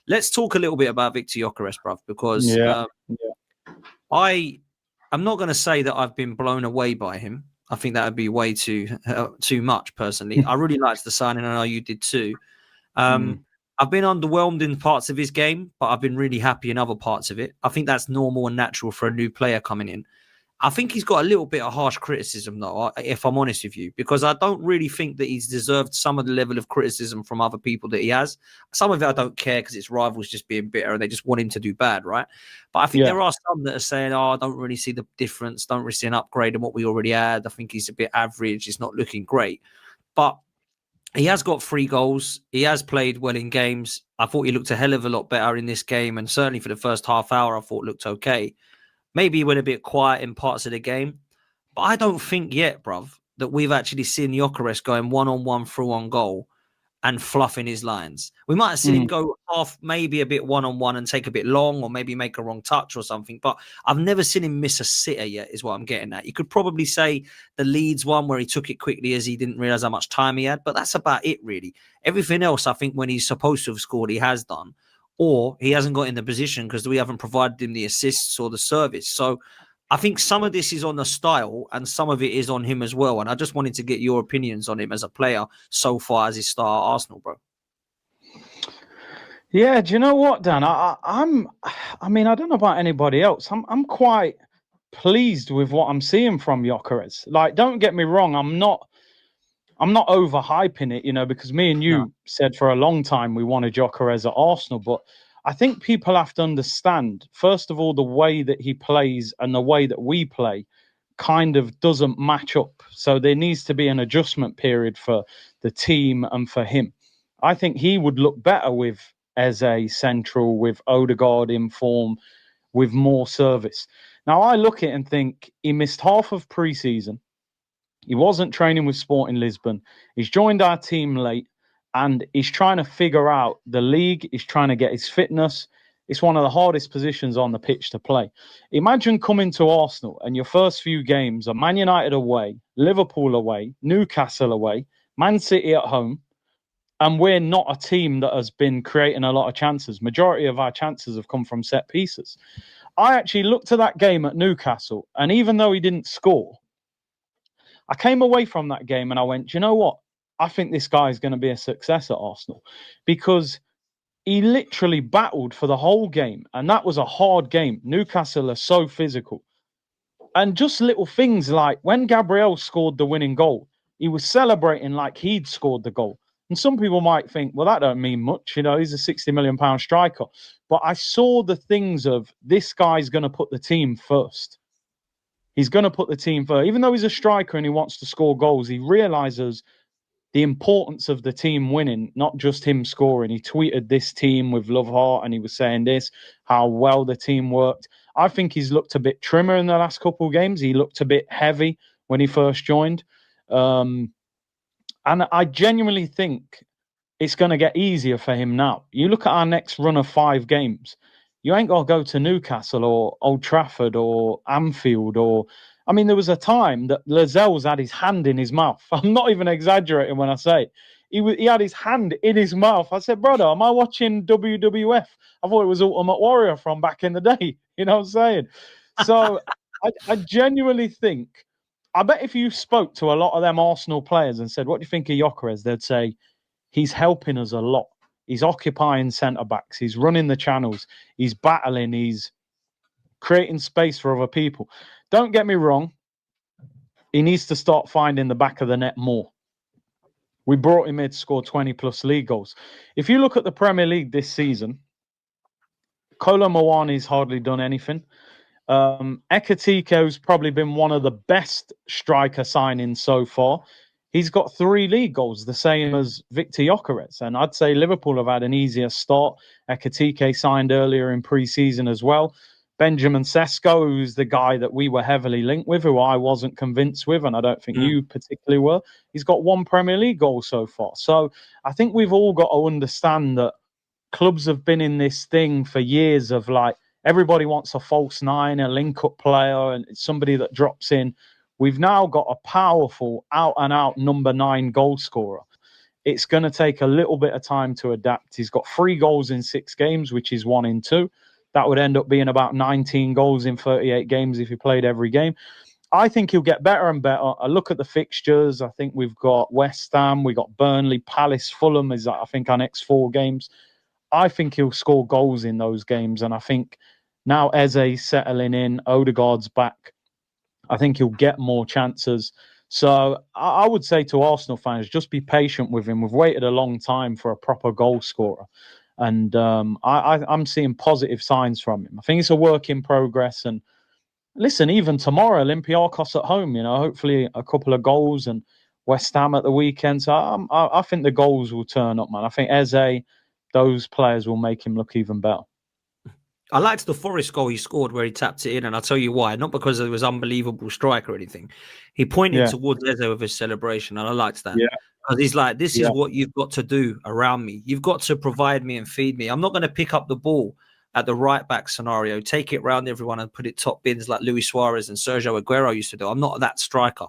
Let's talk a little bit about Viktor Gyokeres, bruv, because I'm not going to say that I've been blown away by him. I think that would be way too much, personally. I really liked the signing. I know you did too. I've been underwhelmed in parts of his game, but I've been really happy in other parts of it. I think that's normal and natural for a new player coming in. I think he's got a little bit of harsh criticism, though, if I'm honest with you, because I don't really think that he's deserved some of the level of criticism from other people that he has. Some of it I don't care because it's rivals just being bitter and they just want him to do bad, right? But I think there are some that are saying, I don't really see the difference, don't really see an upgrade in what we already had. I think he's a bit average. He's not looking great. But he has got 3 goals. He has played well in games. I thought he looked a hell of a lot better in this game. And certainly for the first half hour, I thought looked okay. Maybe he went a bit quiet in parts of the game. But I don't think yet, bruv, that we've actually seen Gyökeres going one-on-one through on goal and fluffing his lines. We might have seen him go off maybe a bit one-on-one and take a bit long or maybe make a wrong touch or something. But I've never seen him miss a sitter yet is what I'm getting at. You could probably say the Leeds one where he took it quickly as he didn't realise how much time he had. But that's about it, really. Everything else, I think when he's supposed to have scored, he has done. Or he hasn't got in the position because we haven't provided him the assists or the service. So I think some of this is on the style and some of it is on him as well. And I just wanted to get your opinions on him as a player so far as his start at Arsenal, bro. Yeah, do you know what, Dan? I mean, I don't know about anybody else. I'm quite pleased with what I'm seeing from Gyökeres. Like, don't get me wrong, I'm not overhyping it, because me and you said for a long time we wanted Gyökeres at Arsenal, but I think people have to understand, first of all, the way that he plays and the way that we play kind of doesn't match up. So there needs to be an adjustment period for the team and for him. I think he would look better with Eze central, with Odegaard in form, with more service. Now, I look at it and think he missed half of pre-season. He wasn't training with Sporting Lisbon. He's joined our team late and he's trying to figure out the league. He's trying to get his fitness. It's one of the hardest positions on the pitch to play. Imagine coming to Arsenal and your first few games are Man United away, Liverpool away, Newcastle away, Man City at home, and we're not a team that has been creating a lot of chances. Majority of our chances have come from set pieces. I actually looked at that game at Newcastle, and even though he didn't score, I came away from that game and I went, do you know what? I think this guy is going to be a success at Arsenal because he literally battled for the whole game. And that was a hard game. Newcastle are so physical. And just little things like when Gabriel scored the winning goal, he was celebrating like he'd scored the goal. And some people might think, well, that don't mean much. He's a £60 million striker. But I saw the things of this guy's going to put the team first. He's going to put the team first. Even though he's a striker and he wants to score goals, he realizes the importance of the team winning, not just him scoring. He tweeted this team with love heart and he was saying this, how well the team worked. I think he's looked a bit trimmer in the last couple of games. He looked a bit heavy when he first joined. And I genuinely think it's going to get easier for him now. You look at our next run of 5 games. You ain't got to go to Newcastle or Old Trafford or Anfield or... I mean, there was a time that Lascelles had his hand in his mouth. I'm not even exaggerating when I say it. He had his hand in his mouth. I said, brother, am I watching WWF? I thought it was Ultimate Warrior from back in the day. You know what I'm saying? So I genuinely think, I bet if you spoke to a lot of them Arsenal players and said, what do you think of Gyökeres? They'd say, he's helping us a lot. He's occupying centre-backs. He's running the channels. He's battling. He's creating space for other people. Don't get me wrong. He needs to start finding the back of the net more. We brought him in to score 20-plus league goals. If you look at the Premier League this season, Kolo Muani's hardly done anything. Ekitike's probably been one of the best striker signings so far. He's got 3 league goals, the same as Viktor Gyokeres. And I'd say Liverpool have had an easier start. Ekitike signed earlier in pre-season as well. Benjamin Sesko, who's the guy that we were heavily linked with, who I wasn't convinced with, and I don't think you particularly were. He's got 1 Premier League goal so far. So I think we've all got to understand that clubs have been in this thing for years of like, everybody wants a false 9, a link-up player, and somebody that drops in. We've now got a powerful, out-and-out number 9 goal scorer. it's going to take a little bit of time to adapt. He's got 3 goals in 6 games, which is 1 in 2. That would end up being about 19 goals in 38 games if he played every game. I think he'll get better and better. I look at the fixtures. I think we've got West Ham, we've got Burnley, Palace, Fulham is, I think, our next 4 games. I think he'll score goals in those games. And I think now Eze's settling in, Odegaard's back, I think he'll get more chances. So I would say to Arsenal fans, just be patient with him. We've waited a long time for a proper goal scorer. And I'm seeing positive signs from him. I think it's a work in progress. And listen, even tomorrow, Olympiacos at home, hopefully a couple of goals, and West Ham at the weekend. So I think the goals will turn up, man. I think Eze, those players will make him look even better. I liked the Forest goal he scored where he tapped it in, and I'll tell you why. Not because it was unbelievable strike or anything. He pointed towards Eze with his celebration, and I liked that. Because he's like, this is what you've got to do around me. You've got to provide me and feed me. I'm not going to pick up the ball at the right back scenario, take it round everyone and put it top bins like Luis Suarez and Sergio Aguero used to do. I'm not that striker.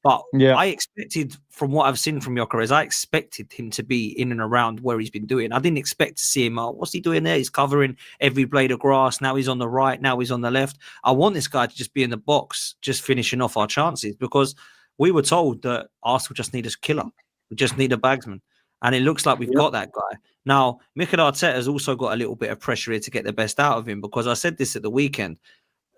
But I expected, from what I've seen from Gyökeres, I expected him to be in and around where he's been doing. I didn't expect to see him, what's he doing there? He's covering every blade of grass. Now he's on the right. Now he's on the left. I want this guy to just be in the box, just finishing off our chances, because we were told that Arsenal just need a killer. We just need a bagsman. And it looks like we've got that guy. Now, Mikel Arteta has also got a little bit of pressure here to get the best out of him, because I said this at the weekend.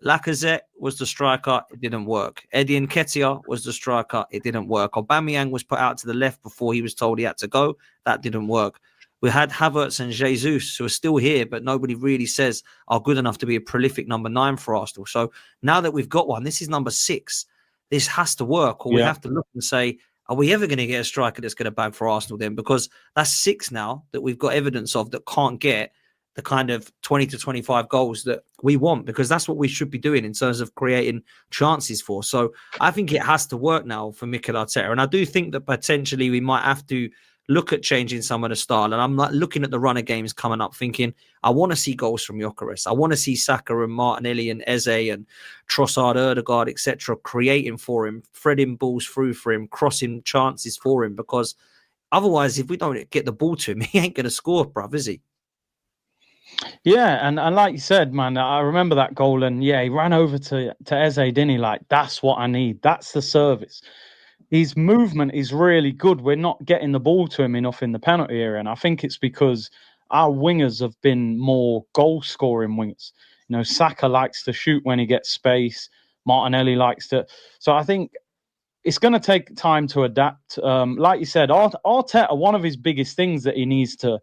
Lacazette was the striker, it didn't work. Eddie Nketiah was the striker, it didn't work. Aubameyang was put out to the left before he was told he had to go, that didn't work. We had Havertz and Jesus, who are still here, but nobody really says are good enough to be a prolific number 9 for Arsenal. So now that we've got one, this is number 6. This has to work, or we have to look and say, are we ever going to get a striker that's going to bag for Arsenal then? Because that's 6 now that we've got evidence of that can't get the kind of 20 to 25 goals that we want, because that's what we should be doing in terms of creating chances for. So I think it has to work now for Mikel Arteta. And I do think that potentially we might have to look at changing some of the style. And I'm like looking at the run of games coming up thinking, I want to see goals from Gyökeres. I want to see Saka and Martinelli and Eze and Trossard, Odegaard, etc. creating for him, threading balls through for him, crossing chances for him, because otherwise, if we don't get the ball to him, he ain't going to score, bruv, is he? Yeah, and like you said, man, I remember that goal, and he ran over to Eze, didn't he? Like, that's what I need. That's the service. His movement is really good. We're not getting the ball to him enough in the penalty area, and I think it's because our wingers have been more goal-scoring wingers. Saka likes to shoot when he gets space. Martinelli likes to. So I think it's going to take time to adapt. Like you said, Arteta, one of his biggest things that he needs to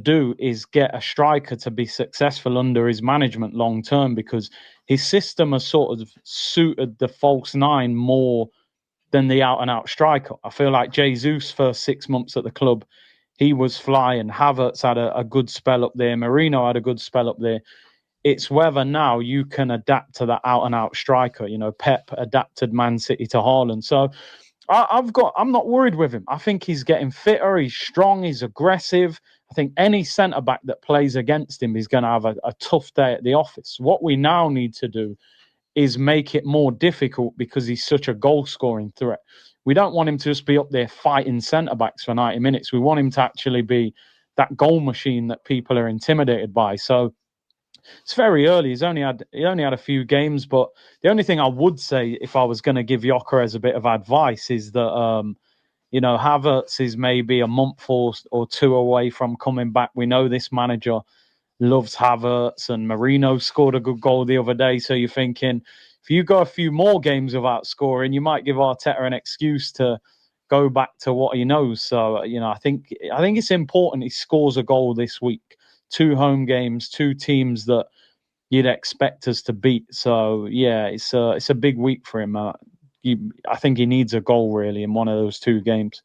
do is get a striker to be successful under his management long term, because his system has sort of suited the false 9 more than the out-and-out striker. I feel like Jesus' first 6 months at the club, he was flying. Havertz had a good spell up there. Mourinho had a good spell up there. It's whether now you can adapt to that out-and-out striker. Pep adapted Man City to Haaland. So I'm not worried with him. I think he's getting fitter. He's strong. He's aggressive. I think any centre-back that plays against him is going to have a tough day at the office. What we now need to do is make it more difficult, because he's such a goal-scoring threat. We don't want him to just be up there fighting centre-backs for 90 minutes. We want him to actually be that goal machine that people are intimidated by. So it's very early. He only had a few games, but the only thing I would say, if I was going to give Gyökeres a bit of advice, is that Havertz is maybe a month or 2 away from coming back. We know this manager loves Havertz, and Mourinho scored a good goal the other day. So you're thinking, if you go a few more games without scoring, you might give Arteta an excuse to go back to what he knows. So I think it's important he scores a goal this week. 2 home games, 2 teams that you'd expect us to beat. So it's a big week for him. I think he needs a goal really in one of those 2 games.